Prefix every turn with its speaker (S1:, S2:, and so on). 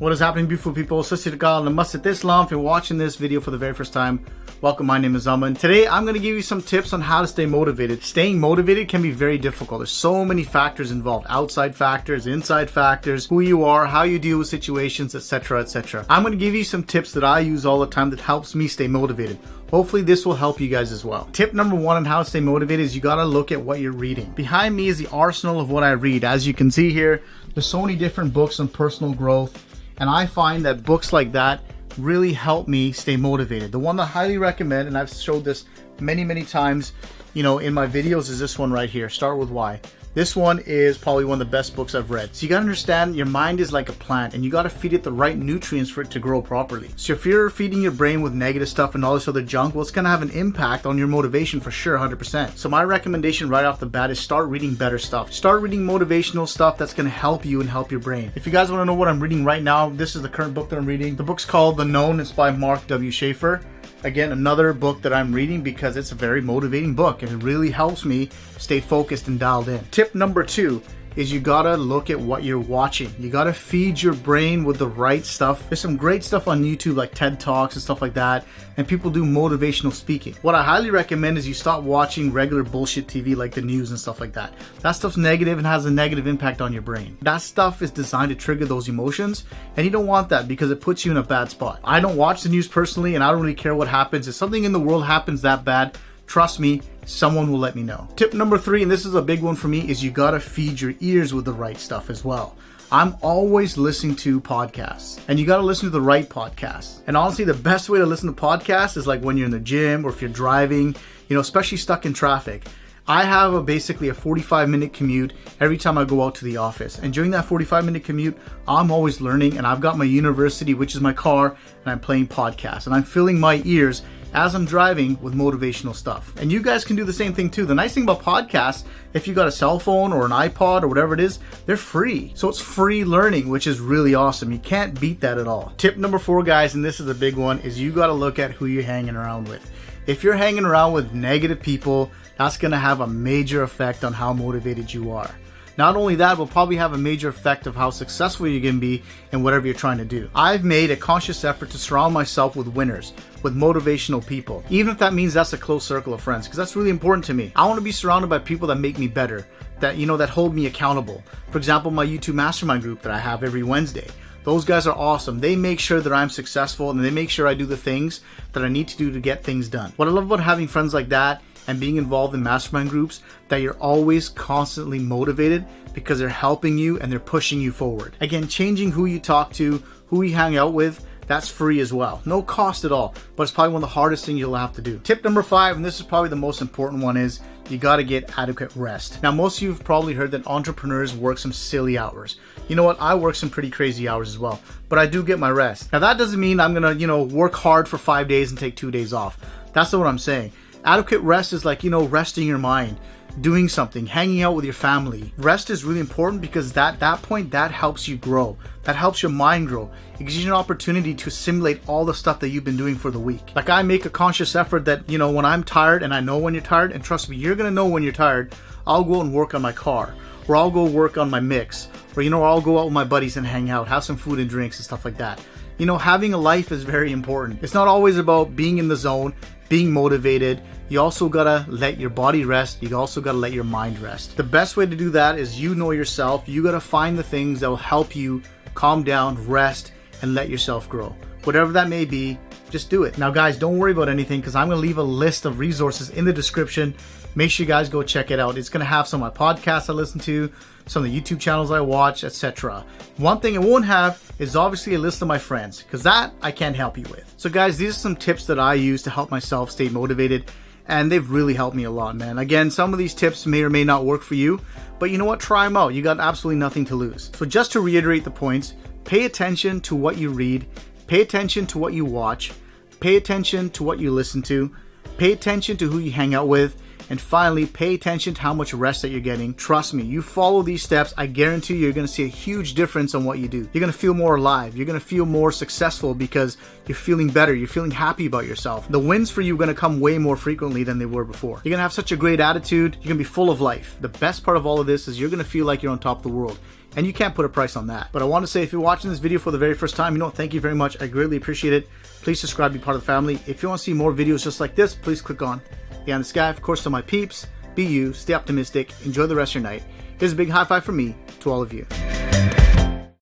S1: What is happening, beautiful people? Sat Sri Akal, Namaste Islam. If you're watching this video for the very first time, welcome. My name is Aman. Today, I'm going to give you some tips on how to stay motivated. Staying motivated can be very difficult. There's so many factors involved. Outside factors, inside factors, who you are, how you deal with situations, etc., etc. I'm going to give you some tips that I use all the time that helps me stay motivated. Hopefully this will help you guys as well. Tip number one on how to stay motivated is you got to look at what you're reading. Behind me is the arsenal of what I read. As you can see here, there's so many different books on personal growth. And I find that books like that really help me stay motivated. The one that I highly recommend, and I've showed this many times, in my videos, is this one right here, Start With Why. This one is probably one of the best books I've read. So you gotta understand your mind is like a plant and you gotta feed it the right nutrients for it to grow properly. So if you're feeding your brain with negative stuff and all this other junk, well, it's gonna have an impact on your motivation for sure, 100%. So my recommendation right off the bat is start reading better stuff. Start reading motivational stuff that's gonna help you and help your brain. If you guys wanna know what I'm reading right now, this is the current book that I'm reading. The book's called The Known. It's by Mark W. Schaefer. Again, another book that I'm reading because it's a very motivating book and it really helps me stay focused and dialed in. Tip number two is you gotta look at what you're watching. You gotta feed your brain with the right stuff. There's some great stuff on YouTube like TED Talks and stuff like that, and people do motivational speaking. What I highly recommend is you stop watching regular bullshit TV like the news and stuff like that. That stuff's negative and has a negative impact on your brain. That stuff is designed to trigger those emotions, and you don't want that because it puts you in a bad spot. I don't watch the news personally, and I don't really care what happens. If something in the world happens that bad, trust me, someone will let me know. Tip number three, and this is a big one for me, is you gotta feed your ears with the right stuff as well. I'm always listening to podcasts, and you gotta listen to the right podcasts. And honestly, the best way to listen to podcasts is like when you're in the gym or if you're driving, especially stuck in traffic. I have basically a 45-minute commute every time I go out to the office. And during that 45-minute commute, I'm always learning, and I've got my university, which is my car, and I'm playing podcasts. And I'm filling my ears as I'm driving with motivational stuff. And you guys can do the same thing too. The nice thing about podcasts, if you got a cell phone or an iPod or whatever it is, they're free. So it's free learning, which is really awesome. You can't beat that at all. Tip number four, guys, and this is a big one, is you gotta look at who you're hanging around with. If you're hanging around with negative people, that's gonna have a major effect on how motivated you are. Not only that, will probably have a major effect of how successful you can be in whatever you're trying to do. I've made a conscious effort to surround myself with winners, with motivational people, even if that means that's a close circle of friends, because that's really important to me. I want to be surrounded by people that make me better, that that hold me accountable. For example, my YouTube mastermind group that I have every Wednesday. Those guys are awesome. They make sure that I'm successful and they make sure I do the things that I need to do to get things done. What I love about having friends like that and being involved in mastermind groups, that you're always constantly motivated because they're helping you and they're pushing you forward. Again, changing who you talk to, who you hang out with, that's free as well. No cost at all, but it's probably one of the hardest things you'll have to do. Tip number five, and this is probably the most important one, is you gotta get adequate rest. Now, most of you have probably heard that entrepreneurs work some silly hours. You know what? I work some pretty crazy hours as well, but I do get my rest. Now, that doesn't mean I'm gonna, work hard for 5 days and take 2 days off. That's not what I'm saying. Adequate rest is like, resting your mind, doing something, hanging out with your family. Rest is really important because that point, that helps you grow. That helps your mind grow. It gives you an opportunity to assimilate all the stuff that you've been doing for the week. Like, I make a conscious effort that, when I'm tired, and I know when you're tired, and trust me, you're gonna know when you're tired, I'll go and work on my car, or I'll go work on my mix, or I'll go out with my buddies and hang out, have some food and drinks and stuff like that. Having a life is very important. It's not always about being in the zone, being motivated. You also gotta let your body rest. You also gotta let your mind rest. The best way to do that is know yourself. You gotta find the things that will help you calm down, rest, and let yourself grow. Whatever that may be, just do it. Now, guys, don't worry about anything because I'm gonna leave a list of resources in the description. Make sure you guys go check it out. It's gonna have some of my podcasts I listen to, some of the YouTube channels I watch, etc. One thing it won't have is obviously a list of my friends, because that I can't help you with. So guys, these are some tips that I use to help myself stay motivated, and they've really helped me a lot, man. Again, some of these tips may or may not work for you, but you know what? Try them out. You got absolutely nothing to lose. So just to reiterate the points, pay attention to what you read, pay attention to what you watch, pay attention to what you listen to, pay attention to who you hang out with, And finally, pay attention to how much rest that you're getting. Trust me, you follow these steps, I guarantee you're going to see a huge difference on what you do. You're going to feel more alive. You're going to feel more successful because you're feeling better. You're feeling happy about yourself. The wins for you are going to come way more frequently than they were before. You're going to have such a great attitude. You're going to be full of life. The best part of all of this is you're going to feel like you're on top of the world. And you can't put a price on that. But I want to say, if you're watching this video for the very first time, thank you very much. I greatly appreciate it. Please subscribe, be part of the family. If you want to see more videos just like this, please click on Beyond the Sky. Of course, to my peeps, be you, stay optimistic, enjoy the rest of your night. Here's a big high five from me to all of you.